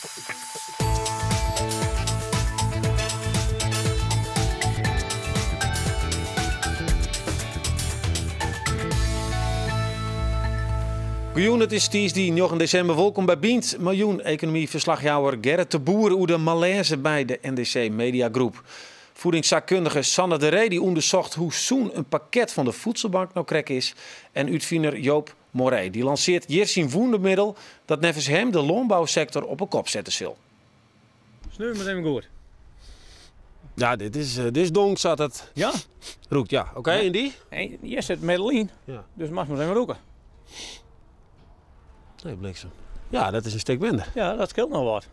Goejoen, het is dinsdag 9 december. Welkom bij Biend. Miljoen-economie-verslagjouwer Gerrit de Boer over de malaise bij de NDC Media Groep. Voedingszaakkundige Sanne de Ree die onderzocht hoe zoen een pakket van de voedselbank nou krek is. En uitvinder Joop Moré die lanceert hier zijn wondermiddel dat nevens hem de landbouwsector op een kop zetten zal. Sneu met even goed. Ja, dit is donk zat het. Ja? Roekt, ja. Oké, en die? Hey, hier zit middel in, Ja. dus mag maar even roken. Nee, bliksem. Ja, dat is een stuk minder. Ja, dat scheelt nog wat.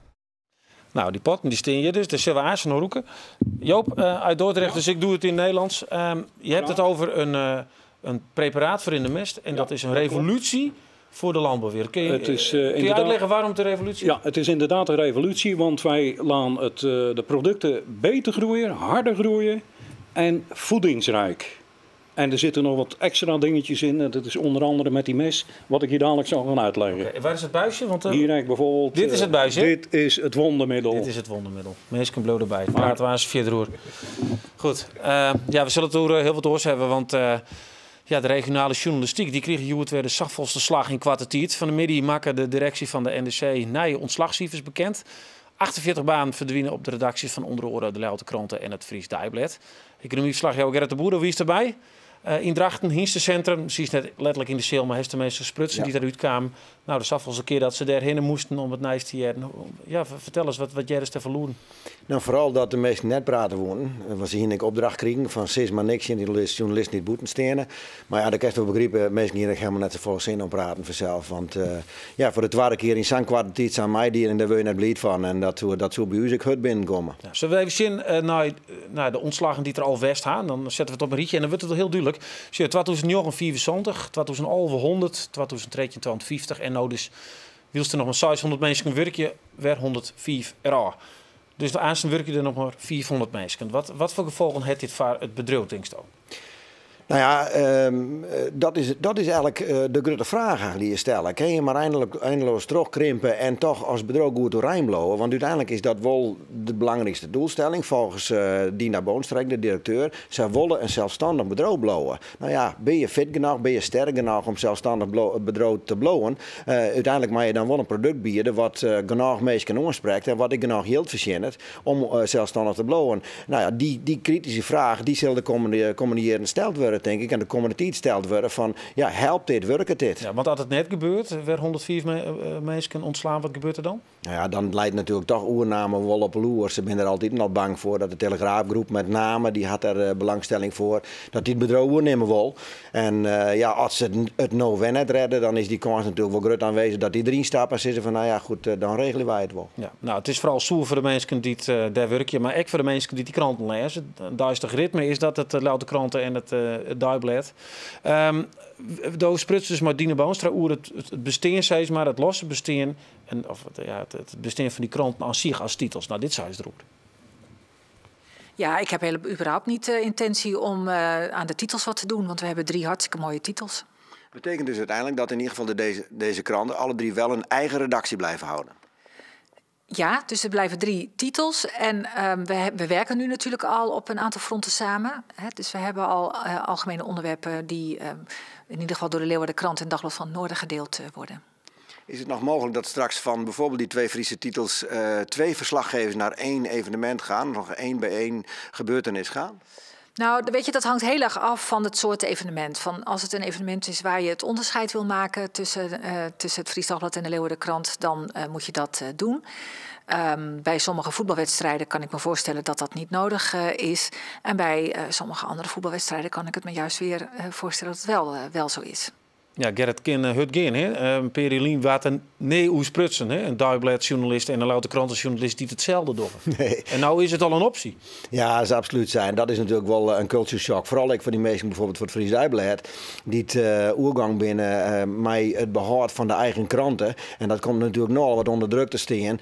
Nou, die potten die steen je dus, daar zullen we aardig nog roeken. Joop, uit Dordrecht, dus ik doe het in het Nederlands. Je hebt het over een preparaat voor in de mest en dat is een revolutie voor de landbouwwereld. Kun je uitleggen waarom het een revolutie is? Ja, het is inderdaad een revolutie, want wij laten de producten beter groeien, harder groeien en voedingsrijk. En er zitten nog wat extra dingetjes in. En dat is onder andere met die mes, wat ik hier dadelijk zal gaan uitleggen. Okay, waar is het buisje? Want, hier heb ik bijvoorbeeld... Dit is het buisje? Dit is het wondermiddel. Dit is het wondermiddel. Mensen bloed erbij. Praten we eens via de roer. Goed. Ja, we zullen het over heel wat oors hebben, want ja, de regionale journalistiek die kregen hier weer de zachtvolste slag in kwartiert. Van de middag maken de directie van de NDC nieuwe ontslagcijfers bekend. 48 banen verdwijnen op de redacties van onder andere de Leeuwarden Kranten en het Fries Dagblad. Economieverslaggever Gerrit de Boer, wie is erbij? In Drachten, Hienstencentrum, zie je net letterlijk in de sale, maar heeft de meeste sprutsen die eruit kwamen. Nou, de zag wel eens een keer dat ze daarheen moesten om het nice te jaren. Ja, vertel eens wat jij is te verloren. Nou, vooral dat de meesten net praten wonen. We zien een opdracht kregen van zes maar niks in die journalist niet boeten stenen. Maar ja, de kerst wel begrepen, meesten hier helemaal net zo vol zin om praten vanzelf. Want ja, voor de tweede keer in zo'n kwartier aan mij die en daar wil je net blij van. En dat zou bij u ook goed binnenkomen. Ja, zullen we even zien naar de ontslagen die er al vast gaan? Dan zetten we het op een rietje en dan wordt het heel duidelijk. Zie je, 2074, 2100, 2053 en nou dus wilst er nog maar 600 mensen werken, weer 104 euro. Dus de aanstaan werk je er nog maar 400 mensen. Wat voor gevolgen heeft dit voor het bedrijf, denk je? Nou ja, dat is eigenlijk de grote vraag die je stelt. Kun je maar eindeloos terugkrimpen en toch als bedrijf goed doorheen blowen? Want uiteindelijk is dat wel de belangrijkste doelstelling volgens Dina Boonstreek, de directeur. Zij willen een zelfstandig bedrijf blowen. Nou ja, ben je fit genoeg, ben je sterk genoeg om zelfstandig bedrijf te blowen? Uiteindelijk mag je dan wel een product bieden wat genoeg mensen kan aanspreken en wat ik genoeg geld verzint om zelfstandig te blowen. Nou ja, die kritische vraag die zal de komende jaren gesteld worden, denk ik, en de komende tijd stelt worden van, ja, helpt dit, werkt dit? Ja, want als het net gebeurt, weer 104 mensen ontslaan, wat gebeurt er dan? Nou ja, dan leidt natuurlijk toch oernamen wel op loer. Ze zijn er altijd al bang voor dat de Telegraafgroep met name, die had er belangstelling voor, dat dit bedrijf nemen wil. En ja, als ze het nou weer net redden, dan is die kans natuurlijk wel groot aanwezig dat die erin stappen en zeggen van, nou ja, goed, dan regelen wij het wel. Ja, nou, het is vooral stoer voor de mensen die daar werken, maar ook voor de mensen die kranten lezen. Een duistig ritme is dat het Leeuwarden Kranten en het Dagblad. Daar sprutst dus maar Dina Boonstra over het bestaan, zei ze maar, het losse bestaan en of het bestaan van die kranten aan zich als titels. Nou, dit zei ze erop. Ja, ik heb überhaupt niet de intentie om aan de titels wat te doen, want we hebben 3 hartstikke mooie titels. Betekent dus uiteindelijk dat in ieder geval deze kranten alle 3 wel een eigen redactie blijven houden? Ja, dus er blijven 3 titels en we werken nu natuurlijk al op een aantal fronten samen. Hè, dus we hebben al algemene onderwerpen die in ieder geval door de Leeuwarden Krant en Dagblad van het Noorden gedeeld worden. Is het nog mogelijk dat straks van bijvoorbeeld die 2 Friese titels 2 verslaggevers naar 1 evenement gaan, nog 1 bij 1 gebeurtenis gaan? Nou, weet je, dat hangt heel erg af van het soort evenement. Van als het een evenement is waar je het onderscheid wil maken tussen het Fries Dagblad en de Leeuwarden Krant, dan moet je dat doen. Bij sommige voetbalwedstrijden kan ik me voorstellen dat dat niet nodig is. En bij sommige andere voetbalwedstrijden kan ik het me juist weer voorstellen dat het wel zo is. Ja, Gerrit kan het gaan, hè? Perilien wat een sprutsen, hè? Een Dagblad-journalist en een Leeuwarden Kranten-journalist die hetzelfde doen. Nee. En nou is het al een optie. Ja, dat is absoluut zijn. Dat is natuurlijk wel een culture shock. Vooral ik voor die mensen bijvoorbeeld voor het Fries Dagblad, die het oergang binnen mij het behoud van de eigen kranten. En dat komt natuurlijk nogal wat onder druk te staan.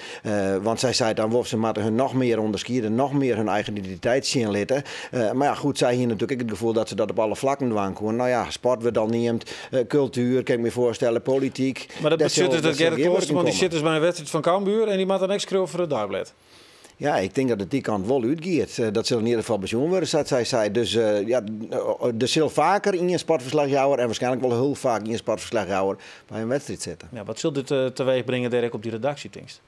Want zij zei dan of ze moeten hun nog meer onderscheiden, nog meer hun eigen identiteit zien litten. Maar ja, goed, zij hier natuurlijk het gevoel dat ze dat op alle vlakken doen. Nou ja, sport we dan neemt, cultuur, kan ik me voorstellen, politiek. Maar dat betekent dat Gerrit Klooster, want die zit zit dus bij een wedstrijd van Cambuur en die maakt dan niks schreeuwen voor het Dagblad. Ja, ik denk dat het die kant wel uitgaat. Dat zal in ieder geval pensioen worden, zoals zij zei. Dus ja, er zal vaker in je sportverslaghouder en waarschijnlijk wel heel vaak in je sportverslaghouder bij een wedstrijd zitten. Ja, wat zult dit teweeg brengen, Dirk, op die redactie, denkst?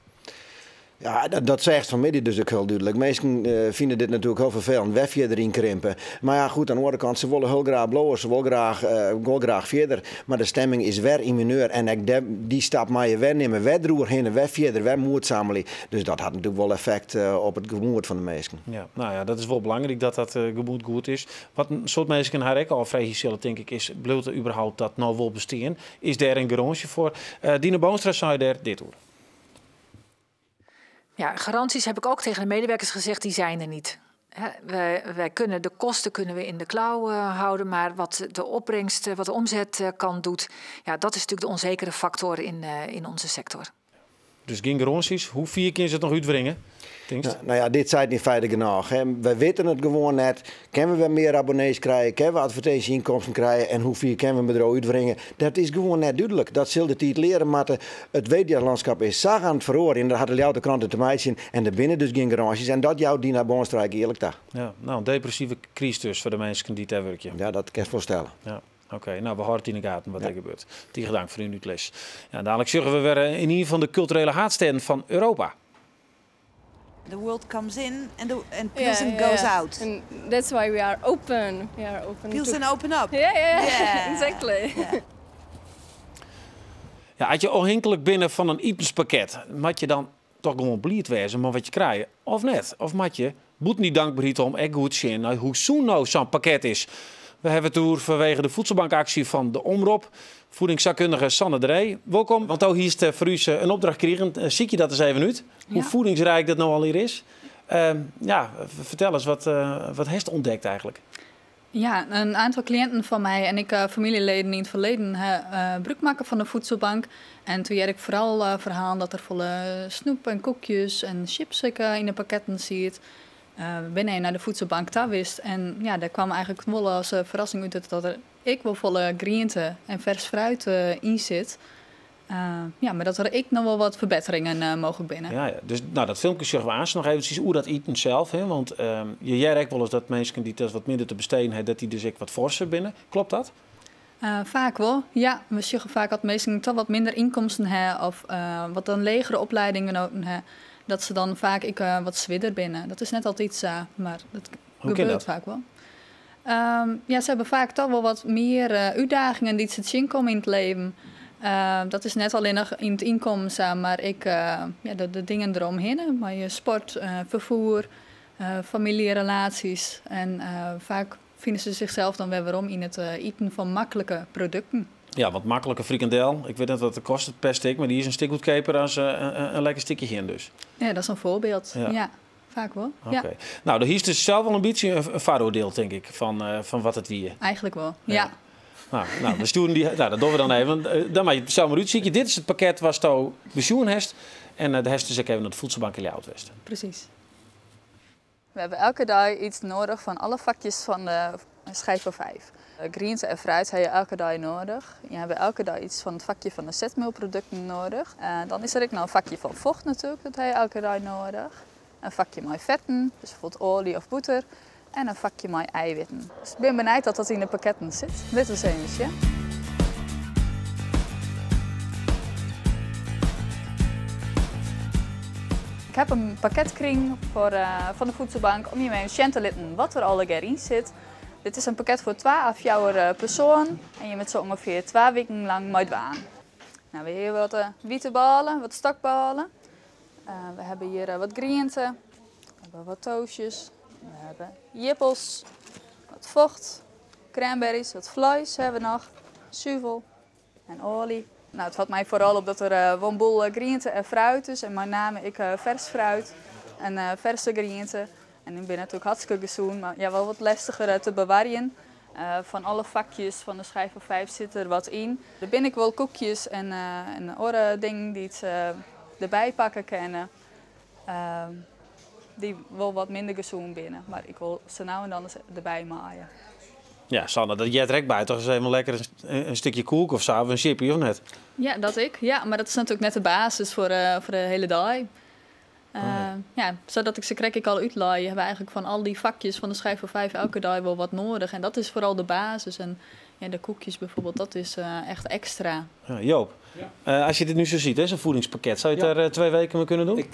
Ja, dat zegt vanmiddag dus ook heel duidelijk. Mensen vinden dit natuurlijk heel vervelend, wefje erin krimpen. Maar ja, goed, aan de andere kant, ze willen heel graag blauwen, ze willen graag verder. Maar de stemming is weer in mineur en die stap maar je wegnemen, wedroer heen en wegverder, wegmoedzameling. Dus dat had natuurlijk wel effect op het gemoed van de mensen. Ja, nou ja, dat is wel belangrijk dat dat gemoed goed is. Wat een soort mensen haar ook al vrij zullen, denk ik, is bloot überhaupt dat nou wel bestaan. Is daar een garage voor? Dina Boonstra zei daar dit hoor. Ja, garanties heb ik ook tegen de medewerkers gezegd, die zijn er niet. Wij kunnen de kosten in de klauw houden, maar wat de opbrengst, wat de omzetkant doet, ja, dat is natuurlijk de onzekere factor in onze sector. Dus geen garanties. Hoe 4 keer ze het nog uitbrengen? Nou ja, dit zijn in feite genoeg. We weten het gewoon net. Kunnen we meer abonnees krijgen? Kunnen we advertentieinkomsten krijgen? En hoeveel kunnen we met eruit uitbrengen? Dat is gewoon net duidelijk. Dat zult het niet leren, maar het medialandschap is zacht aan het verhoren. En daar hadden jouw de kranten te mij zien. En er binnen dus geen garanties. En dat jouw Dina Boonstra eerlijk dag. Ja, nou, een depressieve crisis dus voor de mensen die daar werken. Ja, dat kan je voorstellen. Ja. Oké, nou, we houden in de gaten wat er gebeurt. Tegen dank voor uw les. Ja, dadelijk zullen we weer in ieder geval de culturele haatstand van Europa. The world comes in and Pilsen goes out. And that's why we are open. We are open. Pilsen open up. Yeah. Exactly. Yeah. Ja, als je afhankelijk binnen van een etenspakket, moet je dan toch gewoon blied wezen, maar wat je krijgt, of net? Of moet je moet niet dankbaar om echt goed zien nou, hoe zo'n nou zo'n pakket is. We hebben het door vanwege de voedselbankactie van de Omroep. Voedingsdeskundige Sanne de Ree. Welkom, want hier is voor u een opdracht gekregen. Zie je dat eens even uit? Hoe voedingsrijk dat nou al hier is? Ja, vertel eens, wat heeft ontdekt eigenlijk? Ja, een aantal cliënten van mij en ik familieleden in het verleden gebruik maken van de voedselbank. En toen had ik vooral verhaal dat er volle snoep en koekjes en chips in de pakketten zit. Ben hij naar de voedselbank daar wist. En ja, daar kwam eigenlijk wel als verrassing uit dat er ik wel volle groenten en vers fruit in zit. Ja, maar dat er ik nog wel wat verbeteringen mogen binnen. Ja, dus nou, dat filmpje zeggen we aan nog eventjes hoe dat eten zelf. Hè? Want jij merkt wel eens dat mensen die dat wat minder te besteden hebben, dat die dus ook wat forser binnen. Klopt dat? Vaak wel, ja. We zeggen vaak dat mensen toch wat minder inkomsten hebben of wat dan legere opleidingen nodig hebben. Dat ze dan vaak wat zwidder binnen. Dat is net altijd iets, maar dat gebeurt vaak wel. Ja, ze hebben vaak toch wel wat meer uitdagingen die ze zien komen in het leven. Dat is net alleen nog in het inkomen, maar de dingen eromheen. Maar je sport, vervoer, familierelaties. En vaak vinden ze zichzelf dan weer waarom in het eten van makkelijke producten. Ja, want makkelijke frikandel. Ik weet niet wat het kost per stuk, maar die is een stuk goedkoper als een lekker stukje heen dus. Ja, dat is een voorbeeld. Ja vaak wel. Okay. Ja. Nou, er is dus zelf wel een beetje een vooroordeel, denk ik, van wat het wie. Eigenlijk wel, ja. Nou, we sturen die. Nou, dat doen we dan even. Dan maar je zelf maar uit. Zie je, dit is het pakket waar je pensioen hebt. En de rest is ook even naar de voedselbank in de Oud-West. Precies. We hebben elke dag iets nodig van alle vakjes van de schijf van 5. Groente en fruit heb je elke dag nodig. Je hebt elke dag iets van het vakje van de zetmeelproducten nodig. Dan is er ook nog een vakje van vocht natuurlijk, dat heb je elke dag nodig. Een vakje met vetten, dus bijvoorbeeld olie of boter. En een vakje met eiwitten. Dus ik ben benieuwd dat dat in de pakketten zit. Dit is eens, ja. Ik heb een pakketkring van de voedselbank om je mee te laten wat er al in zit. Dit is een pakket voor 12 jouw persoon en je met zo ongeveer 2 weken lang moet aan. Nou, we hebben hier wat witte ballen, wat stokballen. We hebben hier wat groenten, we hebben wat toastjes, we hebben jippels, wat vocht, cranberries, wat vlees hebben we nog, zuivel en olie. Nou, het valt mij vooral op dat er een boel groenten en fruit is en met name ik vers fruit en verse groenten. En ik ben natuurlijk hartstikke gezond, maar ja, wel wat lastiger te bewaren. Van alle vakjes van de schijf van 5 zit er wat in. Er ben ik wel koekjes en andere dingen die het erbij pakken kunnen. Die wel wat minder gezond binnen, maar ik wil ze nou en dan erbij maaien. Ja, Sanne, dat jij direct bij toch eens even lekker een stukje koek of zo, of een chipje of net? Ja, dat ik. Ja, maar dat is natuurlijk net de basis voor de hele dag. Ja, zodat ik ze krijg ik al uitlaaien, hebben we eigenlijk van al die vakjes van de schijf voor 5 elke dag wel wat nodig. En dat is vooral de basis. En ja, de koekjes bijvoorbeeld, dat is echt extra. Ja, Joop, als je dit nu zo ziet, zo'n voedingspakket, zou je het er 2 weken mee kunnen doen?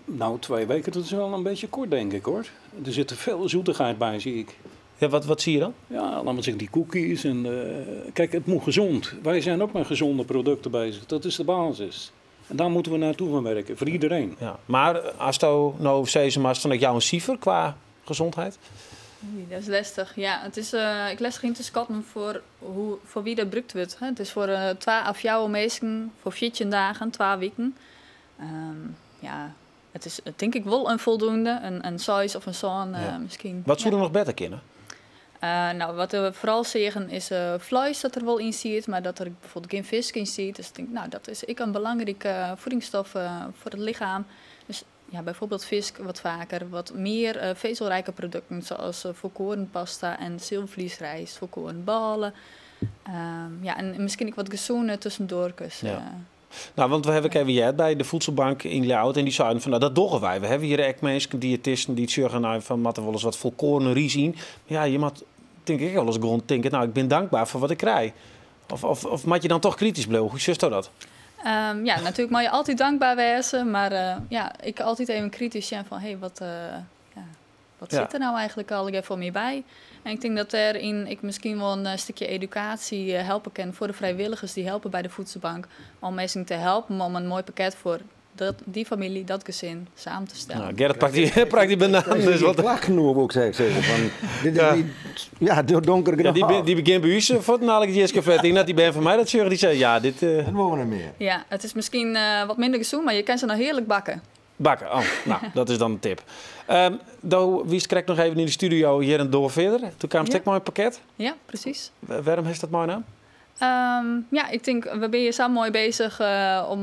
Nou, 2 weken, dat is wel een beetje kort, denk ik, hoor. Er zit veel zoetigheid bij, zie ik. Ja, wat zie je dan? Ja, laat maar zeggen, die cookies. En, kijk, het moet gezond. Wij zijn ook met gezonde producten bezig. Dat is de basis. En daar moeten we naartoe gaan werken, voor iedereen. Ja, maar als je nou zegt, dan jou een cijfer qua gezondheid? Dat is lastig. Ja, het is, ik lastig in te schatten voor wie dat gebruikt wordt. Het is voor 2 à 4 mensen, voor 14 dagen, 2 weken. Ja, het is denk ik wel een voldoende, een size of een zoon misschien. Wat zou er nog beter kunnen? Nou, wat we vooral zeggen is vlees dat er wel in zit, maar dat er bijvoorbeeld geen vis in zit. Dus ik denk, nou, dat is een belangrijke voedingsstof voor het lichaam. Dus ja, bijvoorbeeld vis wat vaker, wat meer vezelrijke producten zoals volkorenpasta en zilvervliesrijst, volkorenballen. Ja, en misschien ook wat gezonde tussendoor. Ja. Nou, want we hebben even bij de voedselbank in Ljouwert en die zeiden van, nou, dat doggen wij. We hebben hier echt mensen, diëtisten, die het zeggen, nou, van, wat er wel eens wat volkoren ries in. Maar ja, je moet, denk ik wel eens gewoon denken, nou, ik ben dankbaar voor wat ik krijg. Of moet je dan toch kritisch blijven? Hoe zegt dat? Ja, natuurlijk mag je altijd dankbaar wezen, maar ja, ik altijd even kritisch zijn van, hé, wat zit er nou eigenlijk al voor mij bij? En ik denk dat ik misschien wel een stukje educatie helpen kan voor de vrijwilligers die helpen bij de voedselbank. Om mensen te helpen om een mooi pakket voor die familie, dat gezin samen te stellen. Nou, Gerrit pakt die banaan. Dus wat lach genoeg ook zeggen. Donker. Ja, die begint bij u voor het Jeskafet. Die ben van mij dat zeggen. Die zei ja, dit. Dat mogen we niet meer. Ja, het is misschien wat minder gezond, maar je kan ze nou heerlijk bakken. Bakken, oh, nou, dat is dan een tip. Wie krijgt nog even in de studio hier en door verder? Toen kwam stek maar een pakket. Ja, precies. Waarom is dat mooi nou? Ja, ik denk, we zijn hier samen mooi bezig om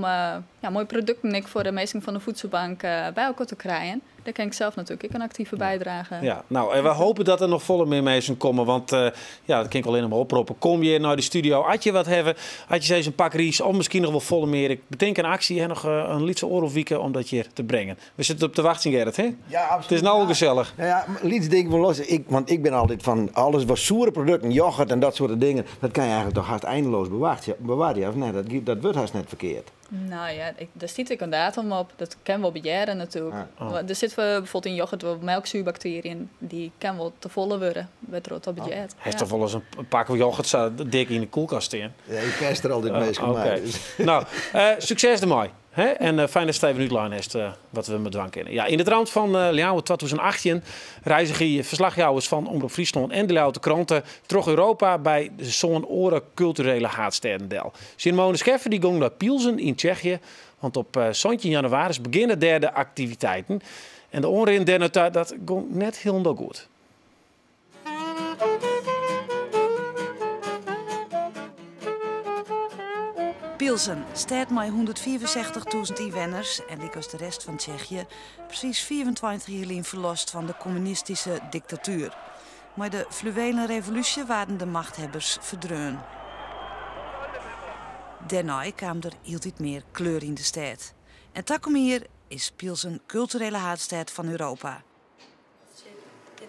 mooie producten voor de meesten van de voedselbank bij elkaar te krijgen. Daar kan ik zelf natuurlijk een actieve bijdrage. Ja, nou, en we hopen dat er nog volle meer mensen komen, want dat kan ik alleen maar oproepen. Kom je naar de studio, had je wat hebben, had je steeds een pak ries, of misschien nog wel volle meer. Ik bedenk een actie en nog een lietse oorlogweekend om dat hier te brengen. We zitten op de wacht, Gerrit, hè? Ja, absoluut. Het is nou al gezellig. Nou ja, liets denk ik wel los. Want ik ben altijd van alles wat zoere producten, yoghurt en dat soort dingen. Dat kan je eigenlijk toch haast eindeloos bewaren. Ja, of nee, dat wordt haast net verkeerd. Nou ja, daar zit ik een datum op. Dat kan wel bejaren natuurlijk. Er zitten bijvoorbeeld in yoghurt wel melkzuurbacteriën. Die kan wel te volle worden. Werd er op budget. Hij heeft toch wel eens een pak yoghurt dik in de koelkast in? Ja, ik pest er altijd mee gemaakt. Dus. Nou, succes ermee. En fijn dat Steven Uitlaan heeft wat we met dwang kennen. Ja, in de rand van Ljouwert 2018 reizigen verslagjouwers van Omroep Friesland en de Ljouwerter kranten terug Europa bij zo'n oren culturele haardstedendel. Simone Scheffer die ging naar Pilsen in Tsjechië, want op 17 januari beginnen derde activiteiten. En de onrin derde dat ging net heel goed. Pilsen staat met 164.000 inwoners en ik als de rest van Tsjechië precies 24 jaar verlost van de communistische dictatuur. Maar de fluwelen revolutie waren de machthebbers verdreun. Daarna kwam er altijd meer kleur in de stad. En takom hier is Pilsen culturele haardstad van Europa.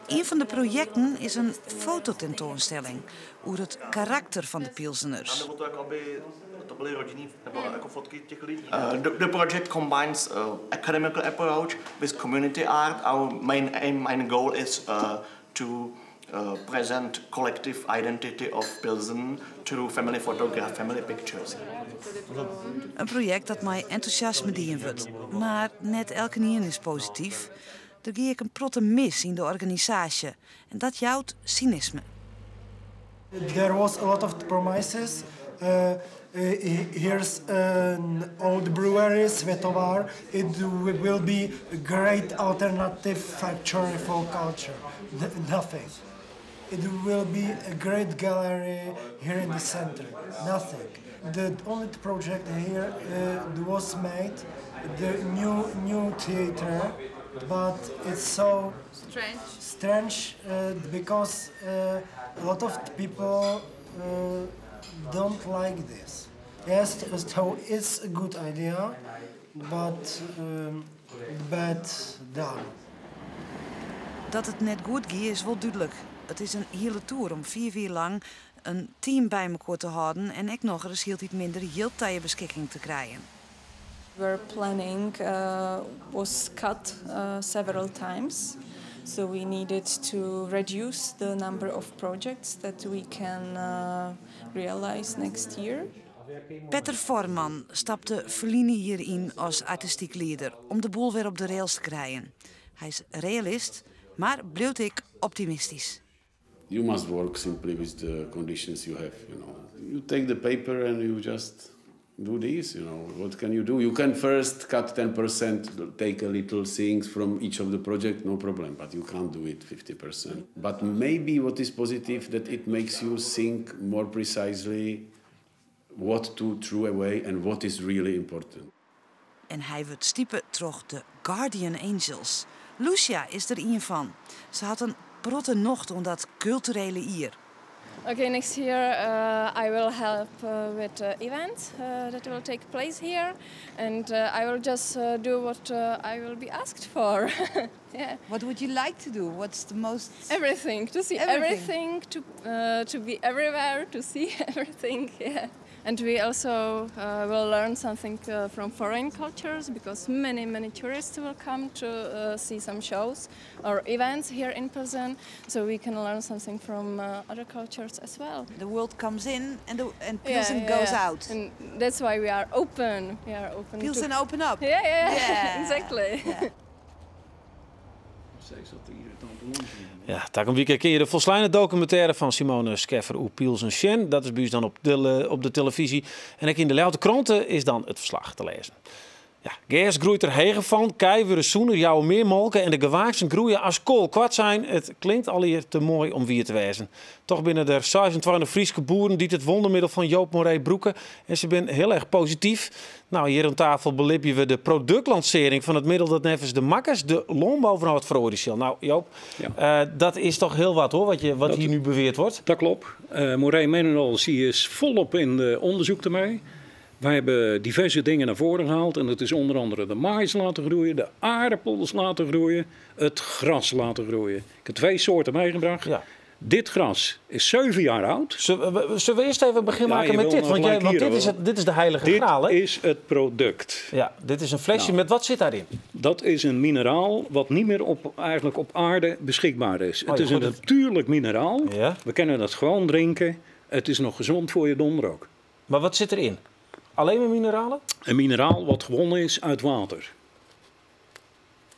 Een van de projecten is een fototentoonstelling over het karakter van de Pilseners. The project combines academic approach with community art. Our main aim and goal is to present collective identity of Pilsen through family photograph, family pictures. Een project dat mij enthousiasme dienen wordt, maar net elke nien is positief. Er gie ik een protte mis in de organisatie en dat jouwt cynisme. There was a lot of promises. Here's all the breweries, Svetovar. It will be a great alternative factory for culture. Nothing. It will be a great gallery here in the center. Nothing. The only project here was made, the new theater but it's so strange because a lot of people don't like this. Yes, so it's a good idea, but bad done. Dat het net goed gaat is wel duidelijk. Het is een hele tour om 4 weken lang een team bij elkaar te houden en ook nog eens heel iets minder hieltijd beschikking te krijgen. Our planning was cut several times, so we needed to reduce the number of projects that we can realize next year. Peter Forman stapte Verline hierin als artistiek leider om de boel weer op de rails te krijgen. Hij is realist, maar bleef ik optimistisch. You must work simply with the conditions you have, you know. You take the paper and you just do this, you know. What can you do? You can first cut 10%, take a little things from each of the project, no problem. But you can't do it 50%. But maybe what is positive, that it makes you think more precisely what to throw away and what is really important. En hij wordt stiepen terug de Guardian Angels. Lucia is er een van. Ze had een protte nocht om dat culturele hier. Okay, next year I will help with events that will take place here, and I will just do what I will be asked for. Yeah. What would you like to do? What's the most? Everything, to see everything, to be everywhere, to see everything. Yeah. And we also will learn something from foreign cultures, because many tourists will come to see some shows or events here in Pilsen. So we can learn something from other cultures as well. The world comes in and Pilsen goes out. And that's why we are open. We are open. Pilsen open up. Yeah. Exactly. Yeah. Ja, daar weekend ken je de volslijne documentaire van Simone Scheffer op Pilsen Sjen. Dat is bij ons dan op de televisie. En ook in de Leeuwarden kranten is dan het verslag te lezen. Ja, gas groeit er hegen van, kei weer zoener, jouw meer molken en de gewaaksen groeien als kool kwart zijn. Het klinkt al hier te mooi om weer te wezen. Toch binnen de 26 Friese boeren die het wondermiddel van Joop Moré broeken. En ze zijn heel erg positief. Nou, hier aan tafel belipje we de productlancering van het middel dat nevens de makkers de longbouw het veroordeeld. Nou, Joop, dat is toch heel wat hoor, wat hier nu beweerd wordt. Dat klopt. Moré Minerals is volop in de onderzoek ermee. Wij hebben diverse dingen naar voren gehaald en dat is onder andere de mais laten groeien, de aardappels laten groeien, het gras laten groeien. Ik heb 2 soorten meegebracht. Ja. Dit gras is 7 jaar oud. Zullen we eerst even beginnen maken met dit? Want dit is de heilige graal, hè? Dit is het product. Ja, dit is een flesje met wat zit daarin? Dat is een mineraal wat niet meer eigenlijk op aarde beschikbaar is. Het is een natuurlijk mineraal. Ja. We kunnen dat gewoon drinken. Het is nog gezond voor je donder ook. Maar wat zit erin? Alleen maar mineralen? Een mineraal wat gewonnen is uit water.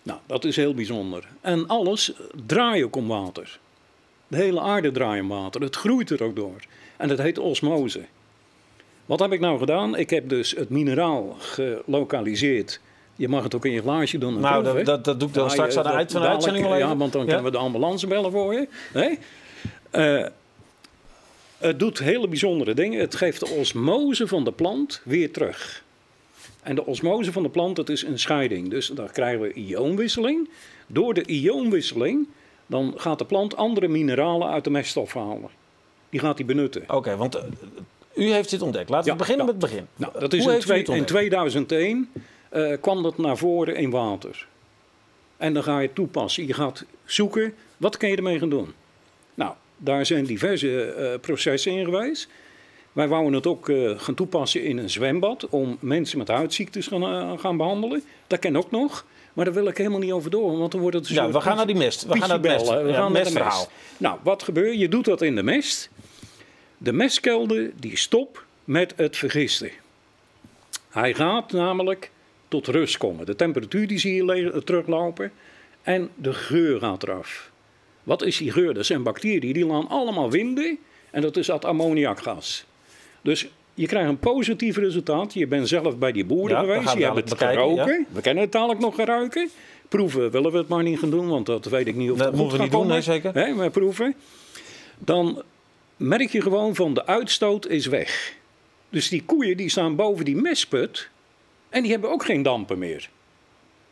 Nou, dat is heel bijzonder. En alles draait ook om water. De hele aarde draait om water. Het groeit er ook door. En dat heet osmose. Wat heb ik nou gedaan? Ik heb dus het mineraal gelokaliseerd. Je mag het ook in je glaasje doen. Nou, dat doe ik dan straks aan de uitzending wel even. Ja, want dan kunnen we de ambulance bellen voor je. Nee? Het doet hele bijzondere dingen. Het geeft de osmose van de plant weer terug. En de osmose van de plant, dat is een scheiding. Dus dan krijgen we ionwisseling. Door de ionwisseling, dan gaat de plant andere mineralen uit de meststof halen. Die gaat hij benutten. Oké, want u heeft dit ontdekt. Laten we beginnen met het begin. Nou, dat is in 2001 kwam dat naar voren in water. En dan ga je toepassen. Je gaat zoeken, wat kan je ermee gaan doen? Nou, daar zijn diverse processen in geweest. Wij wouden het ook gaan toepassen in een zwembad om mensen met huidziektes gaan behandelen. Dat ken ook nog, maar daar wil ik helemaal niet over door. Want dan wordt het we gaan naar die mest. We gaan naar het mest. We gaan naar het mest. Nou, wat gebeurt? Je doet dat in de mest. De mestkelder die stopt met het vergisten. Hij gaat namelijk tot rust komen. De temperatuur die zie je teruglopen en de geur gaat eraf. Wat is die geur? Dat zijn bacteriën, die laten allemaal winden en dat is dat ammoniakgas. Dus je krijgt een positief resultaat. Je bent zelf bij die boeren geweest, je hebt het geroken. Ja. We kennen het dadelijk nog geruiken. Proeven willen we het maar niet gaan doen, want dat weet ik niet of dat moeten we niet doen, nee, zeker. Nee, maar proeven. Dan merk je gewoon van de uitstoot is weg. Dus die koeien die staan boven die mestput en die hebben ook geen dampen meer.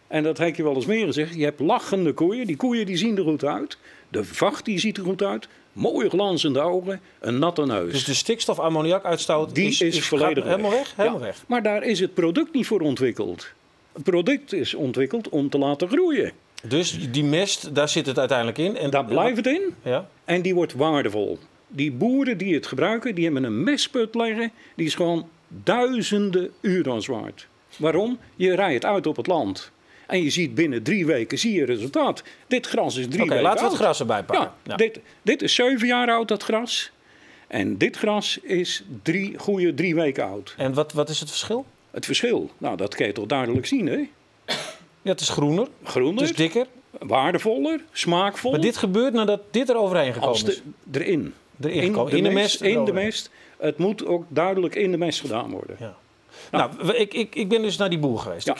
En dat heb je wel eens meer gezegd. Je hebt lachende koeien. Die koeien die zien er goed uit. De vacht die ziet er goed uit. Mooie glanzende ogen. Een natte neus. Dus de stikstof-ammoniakuitstoot is volledig helemaal weg? Helemaal weg. Maar daar is het product niet voor ontwikkeld. Het product is ontwikkeld om te laten groeien. Dus die mest, daar zit het uiteindelijk in? En daar blijft het in. Ja. En die wordt waardevol. Die boeren die het gebruiken, die hebben een mestput liggen. Die is gewoon duizenden euro's waard. Waarom? Je rijdt uit op het land. En je ziet binnen 3 weken zie je resultaat. Dit gras is 3 weken oud. Laten we het gras erbij pakken. Ja. Dit is 7 jaar oud, dat gras. En dit gras is 3 weken oud. En wat is het verschil? Het verschil? Nou, dat kan je toch duidelijk zien, hè? Ja, het is groener. Groener. Het is dikker. Waardevoller. Smaakvol. Maar dit gebeurt nadat dit er overheen gekomen is? Erin. In de mest? In de mest. Het moet ook duidelijk in de mest gedaan worden. Ja. Nou, ik ben dus naar die boer geweest.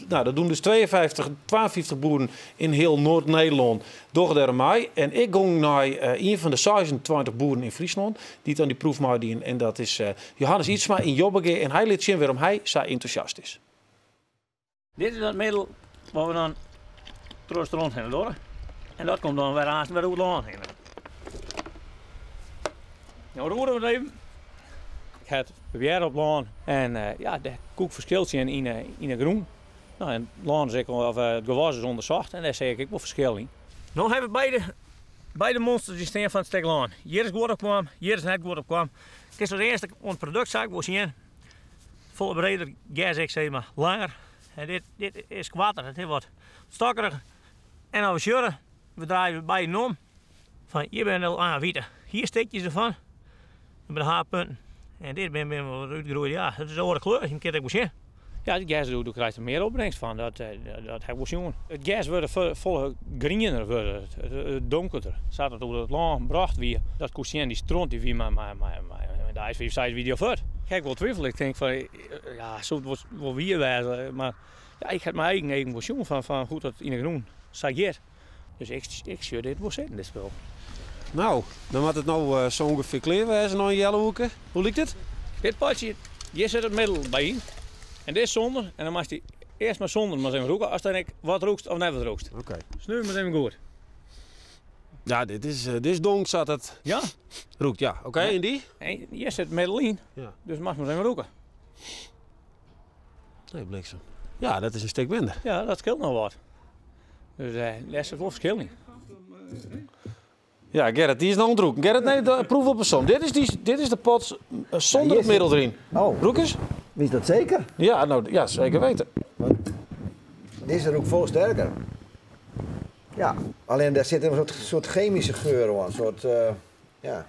Ja. Dat doen dus 52 boeren in heel Noord-Nederland door de mij. En ik ging naar een van de 26 boeren in Friesland die dan die proef maken. En dat is Johannes Ietsma in Jobbeke. En hij liet zien waarom hij zo enthousiast is. Dit is het middel waar we dan troost rond gaan door. En dat komt dan weer aan weer hoe het land heen. Nou roeren we het even. Ik ga het weer op laan en de koek verschilt zich in de groen. Nou, en het laan is of het gewas is onderzocht en daar zie ik wel verschil in. Nou hebben beide monsters die staan van het stuk laan. Hier is goed opkwam, hier is net goed opkwam. Ik is als eerste ons productzaak wil zien. Volle breder, gas ik zeg maar langer. En dit is kwatter, het is wat stokkerig. En als we scheuren, we draaien beide om. Van hier ben je al aan wieten. Hier steek je ze van. Met de haarpunten. En dit ben we wat uitgegroeid. Ja, dat is een andere kleur. Je kunt het zien. Ja, die gas daar krijg je er meer opbrengst van. Dat heb ik wel. Het gas wordt vol griener, het donkerder. Zat het over het lang bracht wie dat koesje die stront die wie maar daar is wie zei wie die voor. Kijk wel twijfel. Ik denk van ja, zo wordt wel weer wijzen, maar ja, ik heb mijn eigen visie van hoe dat in de groen sageert. Dus ik zou dit wel zetten, dit spel. Nou, dan moet het nou zo ongeveer klaar wezen naar een Jellehoeken. Hoe lijkt het? Dit potje, hier zit het middel bij in. En dit is zonder. En dan mag je eerst maar zonder maar even roeken. Als dan ik wat rookst of net wat rookst. Oké. Snuur maar even goed. Ja, dit is donk zat het. Ja? Roekt, ja. Oké, en die? En hier zit het middel in. Ja. Dus mag maar even roeken. Nee, bliksem. Ja, dat is een stuk minder. Ja, dat scheelt nog wat. Dus daar is het wel verschil in. Ja, Gerrit, die is nog ontroeken. Gerrit, nee, proef op een som. Dit is de pot zonder het middel erin. Oh. Roek eens. Is dat zeker? Ja, nou, ja, zeker weten. Dit is er ook veel sterker. Ja, alleen daar zit een soort chemische geur aan. Een soort, ja.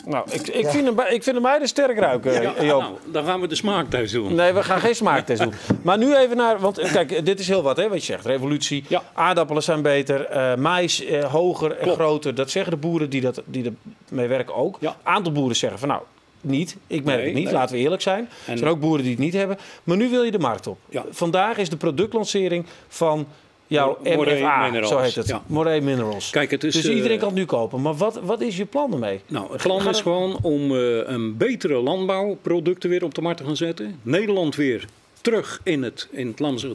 Nou, ik vind hem beide sterk ruiken, Joop. Nou, dan gaan we de smaaktest doen. Nee, we gaan geen smaaktest doen. Maar nu even naar, want kijk, dit is heel wat, hè, wat je zegt. Revolutie, ja. Aardappelen zijn beter, mais hoger en groter. Dat zeggen de boeren die ermee werken ook. Ja. Een aantal boeren zeggen van nou, niet. Ik merk het niet, nee. Laten we eerlijk zijn. Er zijn ook boeren die het niet hebben. Maar nu wil je de markt op. Ja. Vandaag is de productlancering van jouw Moray MFA, Minerals. zo heet het. Ja. Moray Minerals. Kijk, het is, dus iedereen kan het nu kopen. Maar wat is je plan ermee? Nou, het plan is gewoon om een betere landbouwproducten weer op de markt te gaan zetten. Nederland weer terug in het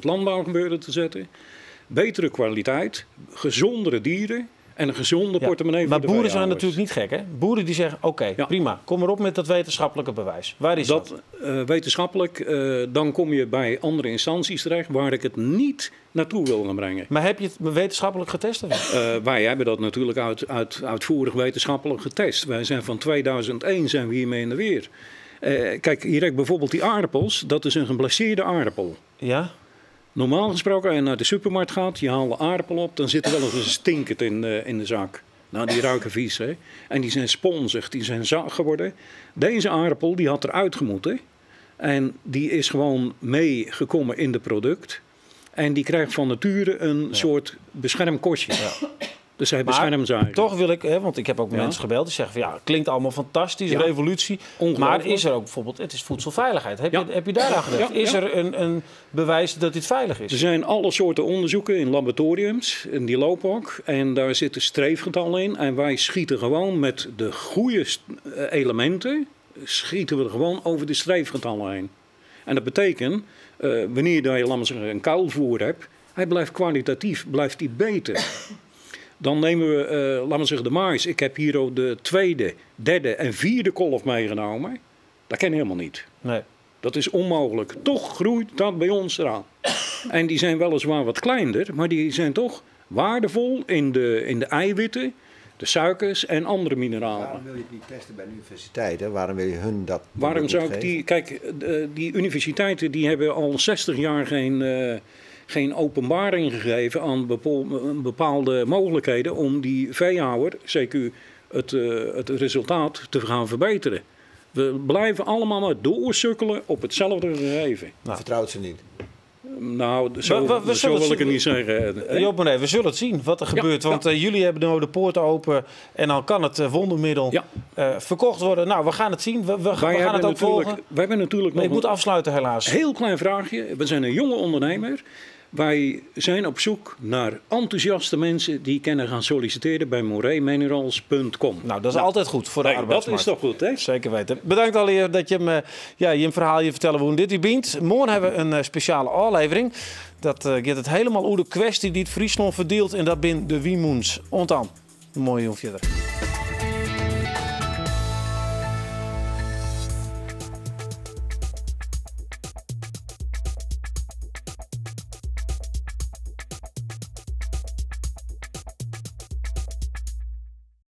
landbouwgebeuren te zetten. Betere kwaliteit, gezondere dieren en een gezonde portemonnee voor de Maar boeren zijn veehouders. natuurlijk niet gek, hè? Boeren die zeggen, oké, prima, kom maar op met dat wetenschappelijke bewijs. Waar is dat? Wetenschappelijk, dan kom je bij andere instanties terecht waar ik het niet naartoe wil gaan brengen. Maar heb je het wetenschappelijk getest? Wij hebben dat natuurlijk uitvoerig wetenschappelijk getest. Wij zijn van 2001 zijn we hiermee in de weer. Kijk, hier heb ik bijvoorbeeld die aardappels. Dat is een geblesseerde aardappel. Ja? Normaal gesproken, als je naar de supermarkt gaat, je haalt de aardappel op, dan zit er wel eens een stinkend in de zak. Nou, die ruiken vies, hè. En die zijn sponsig, die zijn zacht geworden. Deze aardappel, die had eruit gemoeten. En die is gewoon meegekomen in het product. En die krijgt van nature een soort beschermkostje. Ja. Dus hij beschermt ze eigenlijk. Toch wil ik, want ik heb ook mensen gebeld die zeggen van ja, klinkt allemaal fantastisch, revolutie. Maar is er ook bijvoorbeeld, het is voedselveiligheid. Heb je daar aan gedacht? Is er een bewijs dat dit veilig is? Er zijn alle soorten onderzoeken in laboratoriums, en die lopen ook. En daar zitten streefgetallen in. En wij schieten gewoon met de goede elementen, schieten we er gewoon over de streefgetallen heen. En dat betekent, wanneer je, laten we zeggen, een kuilvoer hebt, hij blijft kwalitatief blijft hij beter. Dan nemen we, laten we zeggen, de mais. Ik heb hier ook de 2e, 3e en 4e kolf meegenomen. Dat ken je helemaal niet. Nee. Dat is onmogelijk. Toch groeit dat bij ons eraan. En die zijn weliswaar wat kleiner, maar die zijn toch waardevol in de eiwitten, de suikers en andere mineralen. Waarom wil je het niet testen bij de universiteiten? Waarom wil je hun dat? Waarom zou ik die... Kijk, die universiteiten die hebben al 60 jaar geen openbaring gegeven aan bepaalde mogelijkheden om die veehouder, CQ, het resultaat te gaan verbeteren. We blijven allemaal maar doorsukkelen op hetzelfde gegeven. Nou, vertrouwt ze niet. Nou, zo wil ik het niet zeggen. Joop, maar nee, we zullen het zien wat er gebeurt. Want jullie hebben nu de poort open en dan kan het wondermiddel verkocht worden. Nou, we gaan het zien. We gaan het ook volgen. We hebben natuurlijk nog ik moet afsluiten helaas. Heel klein vraagje. We zijn een jonge ondernemer. Wij zijn op zoek naar enthousiaste mensen die kunnen gaan solliciteren bij moreeminerals.com. Nou, dat is altijd goed voor de arbeidsmarkt. Dat is toch goed, hè? Zeker weten. Bedankt alweer dat je je verhaal hier vertellen hoe dit bent. Morgen hebben we een speciale aflevering. Dat gaat het helemaal over de kwestie die het Friesland verdeelt en dat bin de Wiemoens. Ontaan. Mooi hoe verder.